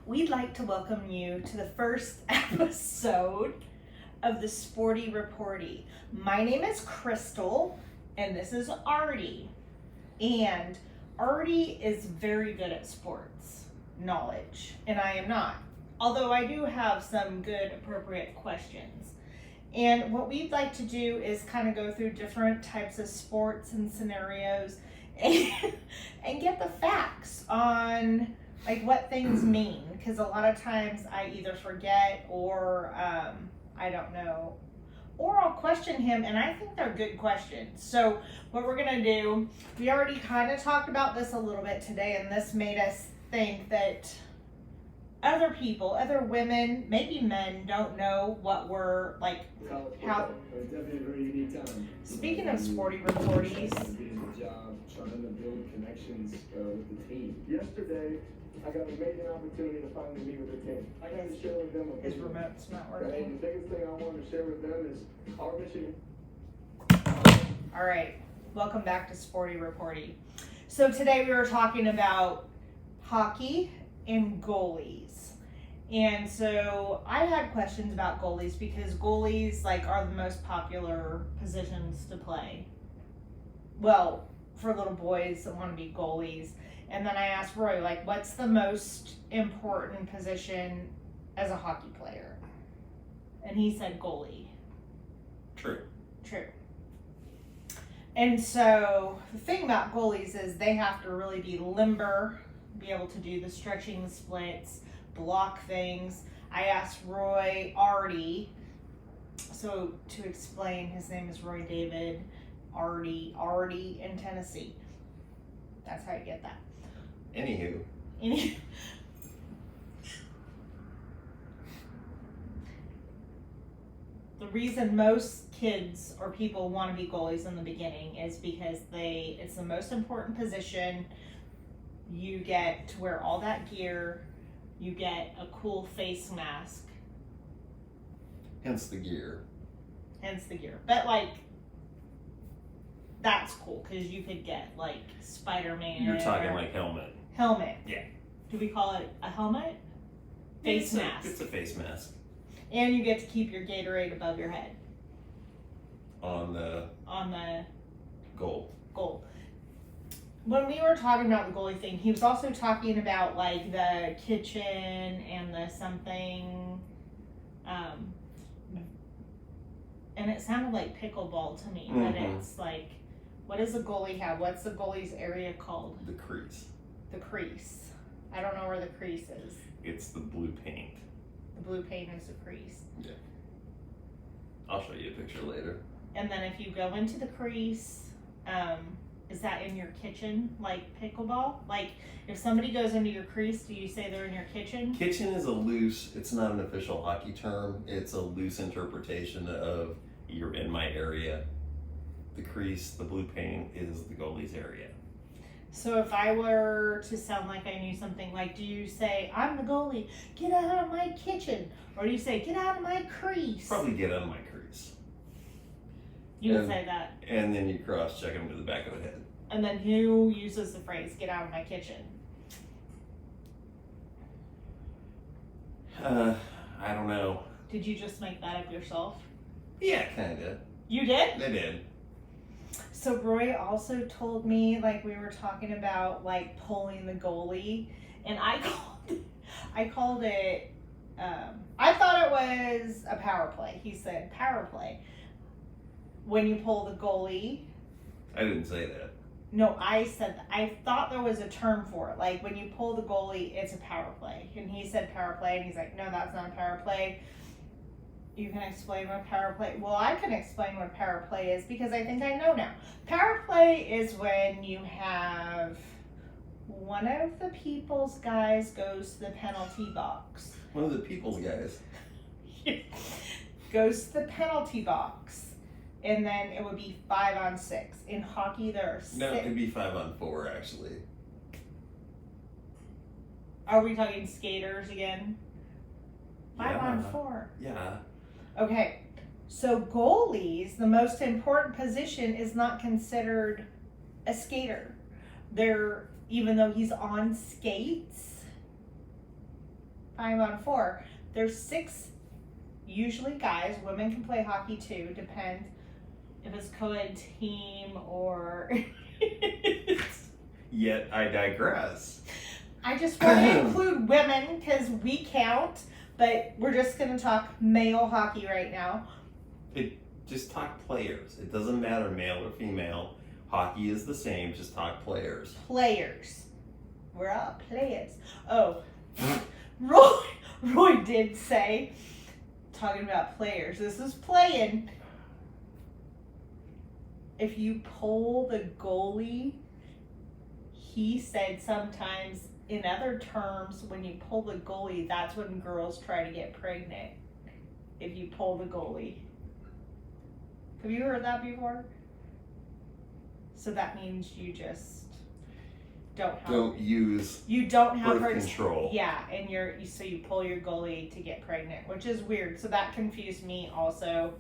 we'd like to welcome you to the first episode of the Sportee Reportee. My name is Krystal, and this is Ardee. And Ardee is very good at sports knowledge, and I am not. Although I do have some good, appropriate questions. And what we'd like to do is kind of go through different types of sports and scenarios and get the facts on like what things mean, because a lot of times I either forget or I don't know, or I'll question him, and I think they're good questions. So what we're gonna do, we already kind of talked about this a little bit today, and this made us think that other people, other women, maybe men, don't know what we're like. How? Definitely a very unique time. Speaking of Sportee Reportees, Job trying to build connections with the team. Yesterday, I got an amazing opportunity to finally meet with the team. I got to share with them. his remote's not And working. the biggest thing I wanted to share with them is our mission. All right, welcome back to Sportee Reportee. So today we were talking about hockey and goalies. And so I had questions about goalies because goalies are the most popular positions to play. Well, for little boys that want to be goalies. And then I asked Roy, what's the most important position as a hockey player? And he said goalie. True. And so the thing about goalies is they have to really be limber, be able to do the stretching, the splits, block things. I asked Roy Ardee, so to explain, his name is Roy David Ardee in Tennessee. That's how you get that. Anywho. The reason most kids or people want to be goalies in the beginning is because it's the most important position. You get to wear all that gear. You get a cool face mask. Hence the gear. But that's cool because you could get Spider-Man. You're talking helmet. Helmet. Yeah. Do we call it a helmet? Face mask. It's a face mask. And you get to keep your Gatorade above your head. On the goal. When we were talking about the goalie thing, he was also talking about the kitchen and the something, and it sounded like pickleball to me. But it's what does the goalie have? What's the goalie's area called? The crease. The crease. I don't know where the crease is. It's the blue paint. The blue paint is the crease. Yeah. I'll show you a picture later. And then if you go into the crease, is that in your kitchen, pickleball? If somebody goes into your crease, do you say they're in your kitchen? Kitchen is it's not an official hockey term. It's a loose interpretation of you're in my area. The crease, the blue paint, is the goalie's area. So if I were to sound like I knew something, do you say, I'm the goalie, get out of my kitchen? Or do you say, get out of my crease? Probably get out of my crease. You would say that. And then you cross-check them to the back of the head. And then who uses the phrase, get out of my kitchen? I don't know. Did you just make that up yourself? Yeah, kinda. You did? I did. So Roy also told me, we were talking about, pulling the goalie, and I called it, I thought it was a power play. He said power play. When you pull the goalie. I didn't say that. No, I said that. I thought there was a term for it. When you pull the goalie, it's a power play. And he said power play, and he's like, no, that's not a power play. You can explain what power play. Well, I can explain what power play is because I think I know now. Power play is when you have one of the people's guys goes to the penalty box. One of the people's guys. Goes to the penalty box. And then it would be 5-on-6. In hockey, there are 6. No, it'd be 5-on-4 actually. Are we talking skaters again? 5-on-4. Yeah. Okay, so goalies, the most important position is not considered a skater. Even though he's on skates, 5-on-4. There's 6, usually guys. Women can play hockey too. Depends if it's co-ed team or. Yet I digress. I just want to include women because we count, but we're just going to talk male hockey right now. Just talk players. It doesn't matter male or female. Hockey is the same. Just talk players. Players. We're all players. Oh, Roy did say, talking about players, this is playing. If you pull the goalie, he said sometimes in other terms, when you pull the goalie, that's when girls try to get pregnant. If you pull the goalie. Have you heard that before? So that means you just don't use you don't have birth control. Yeah, and so you pull your goalie to get pregnant, which is weird. So that confused me also.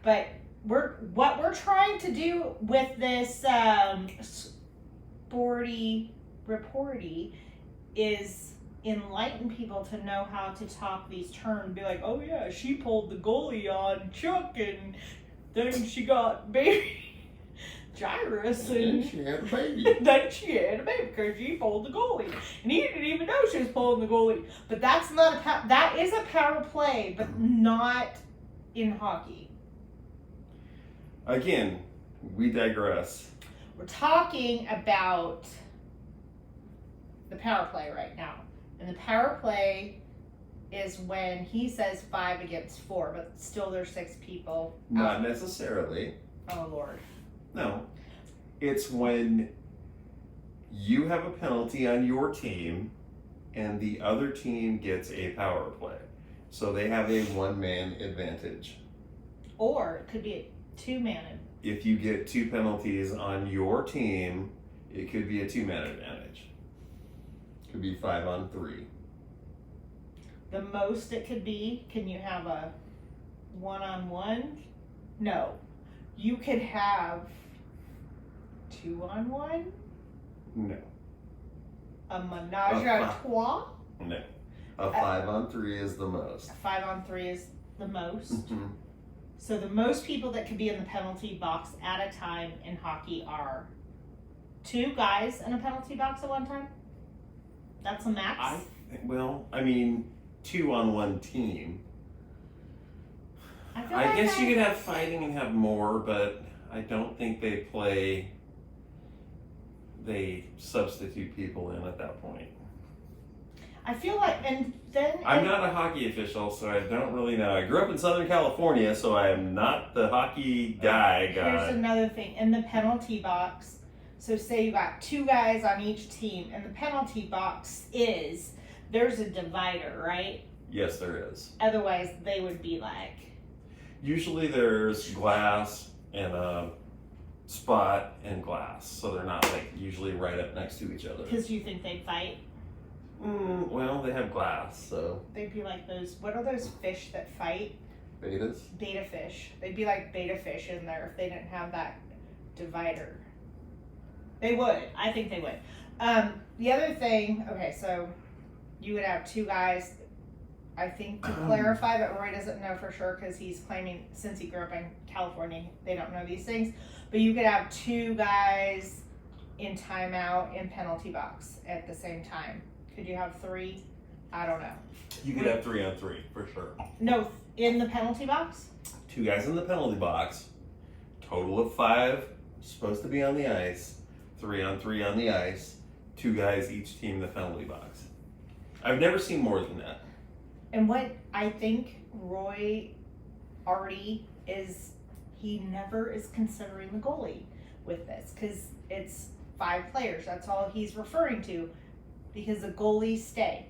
But what we're trying to do with this Sportee Reportee is enlighten people to know how to talk these terms. Be like, oh yeah, she pulled the goalie on Chuck, and then she got baby Gyrus, and she had a baby. Then she had a baby because she pulled the goalie, and he didn't even know she was pulling the goalie. But that's not that is a power play, but not in hockey. Again, we digress. We're talking about the power play right now. And the power play is when he says 5 against 4, but still there's 6 people. Not necessarily. Oh, Lord. No. It's when you have a penalty on your team and the other team gets a power play. So they have a 1-man advantage. Or it could be a 2-man. If you get 2 penalties on your team, it could be a 2-man advantage. It could be 5-on-3. The most it could be, can you have a 1-on-1? No. You could have 2-on-1? No. A menage a trois? No. A 5-on-3 is the most. A 5-on-3 is the most. Mm-hmm. So the most people that could be in the penalty box at a time in hockey are 2 guys in a penalty box at one time? That's a max? I mean, 2 on 1 team. I guess you could have fighting and have more, but I don't think they substitute people in at that point. I feel like, and then... I'm not a hockey official, so I don't really know. I grew up in Southern California, so I am not the hockey guy. Here's another thing. In the penalty box, so say you got 2 guys on each team, and the penalty box there's a divider, right? Yes, there is. Otherwise, they would be like... Usually there's glass and a spot and glass, so they're not like usually right up next to each other. Because you think they'd fight? Well, they have glass, so... They'd be like those... What are those fish that fight? Betas? Beta fish. They'd be like beta fish in there if they didn't have that divider. They would. I think they would. The other thing... Okay, so you would have 2 guys... I think to clarify, but Roy doesn't know for sure because he's claiming since he grew up in California, they don't know these things. But you could have 2 guys in timeout in penalty box at the same time. Could you have 3? I don't know. You could have 3-on-3 for sure. No, in the penalty box? 2 guys in the penalty box. Total of 5 supposed to be on the ice. 3-on-3 on the ice. 2 guys each team in the penalty box. I've never seen more than that. And what I think Roy Ardee is, he never is considering the goalie with this because it's 5 players. That's all he's referring to because the goalies stay.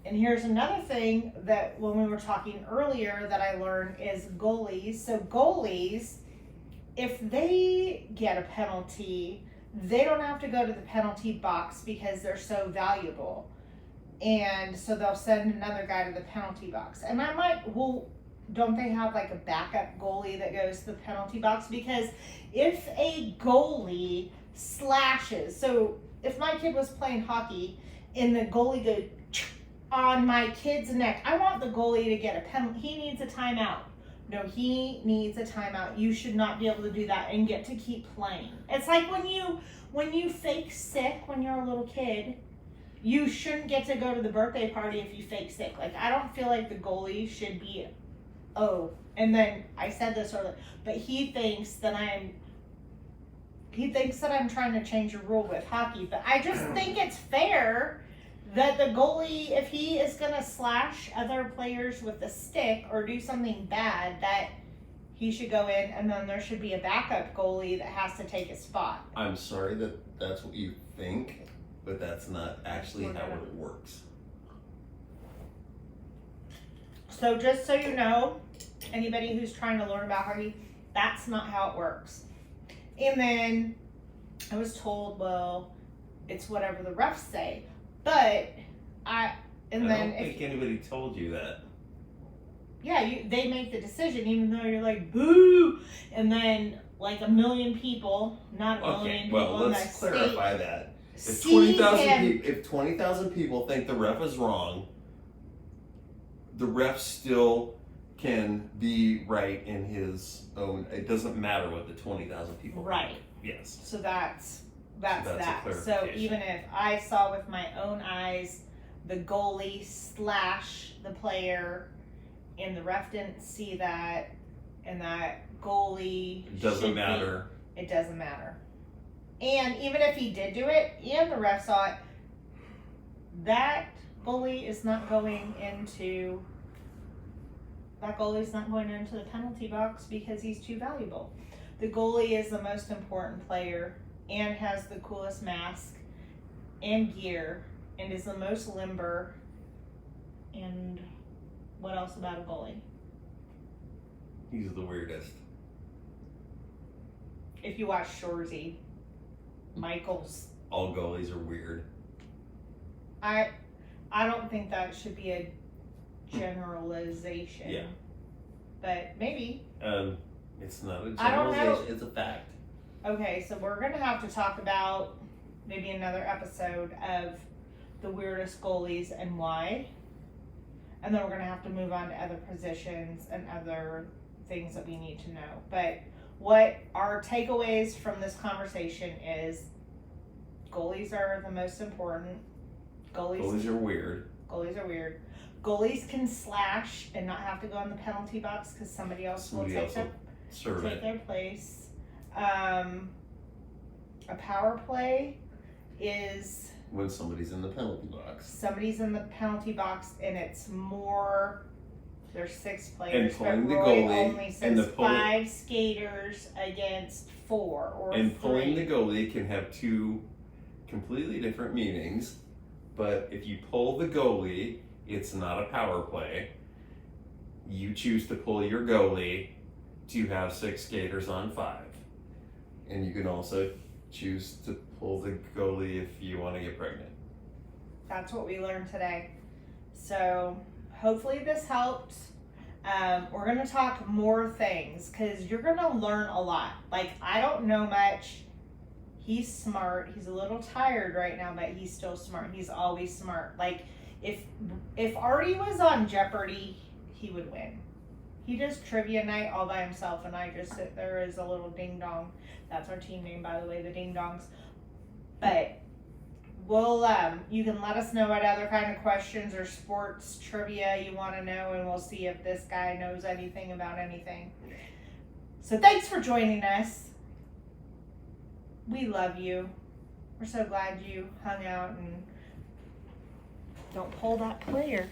And here's another thing that when we were talking earlier that I learned is goalies. So goalies, if they get a penalty, they don't have to go to the penalty box because they're so valuable. And so they'll send another guy to the penalty box. And I might, don't they have like a backup goalie that goes to the penalty box? Because if a goalie slashes, so if my kid was playing hockey and the goalie goes on my kid's neck. I want the goalie to get a penalty. He needs a timeout. No, he needs a timeout. You should not be able to do that and get to keep playing. It's like when you fake sick when you're a little kid, you shouldn't get to go to the birthday party if you fake sick. Like, I don't feel like the goalie should be, and then I said this earlier, but he thinks that I'm trying to change a rule with hockey, but I just think it's fair that the goalie, if he is going to slash other players with a stick or do something bad, that he should go in, and then there should be a backup goalie that has to take his spot. I'm sorry that that's what you think, but that's not actually how it works. So just so you know, anybody who's trying to learn about hockey, that's not how it works. And then I was told, well, it's whatever the refs say. But I don't think anybody told you that. Yeah, they make the decision, even though you're like, boo! And then, like, a million people, not a million people well, in let's that clarify state, that. If see him. If 20,000 people think the ref is wrong, the ref still can be right in his own. It doesn't matter what the 20,000 people Right. think. Yes. So that's that's that. a So clarification. even if I saw with my own eyes the goalie slash the player, and the ref didn't see that, and that goalie It doesn't matter. It doesn't matter. And even if he did do it, and the ref saw it, that goalie is not going into. That goalie's not going into the penalty box because he's too valuable. The goalie is the most important player and has the coolest mask and gear and is the most limber. And what else about a goalie? He's the weirdest. If you watch Shorzy, Michael's. All goalies are weird. I don't think that should be a generalization. Yeah. But maybe. It's not a I don't know. generalization, it's a fact. Okay, so we're going to have to talk about maybe another episode of the weirdest goalies and why. And then we're going to have to move on to other positions and other things that we need to know. But what our takeaways from this conversation is goalies are the most important. Goalies are weird. Goalies are weird. Goalies can slash and not have to go in the penalty box because somebody else will take their place. A power play is when somebody's in the penalty box. Somebody's in the penalty box and it's more. There's 6 players, And pulling but the Roy goalie only says and the 5 skaters against 4 or 3. And pulling the goalie can have 2 completely different meanings. But if you pull the goalie, it's not a power play. You choose to pull your goalie to have 6 skaters on 5. And you can also choose to pull the goalie if you want to get pregnant. That's what we learned today. So hopefully this helped. We're going to talk more things because you're going to learn a lot. Like, I don't know much. He's smart. He's a little tired right now, but he's still smart. He's always smart. Like, if Ardee was on Jeopardy, he would win. He does trivia night all by himself, and I just sit there as a little ding dong. That's our team name, by the way, the Ding Dongs. But we'll you can let us know what other kind of questions or sports trivia you want to know, and we'll see if this guy knows anything about anything. So thanks for joining us. We love you. We're so glad you hung out, and don't pull that player.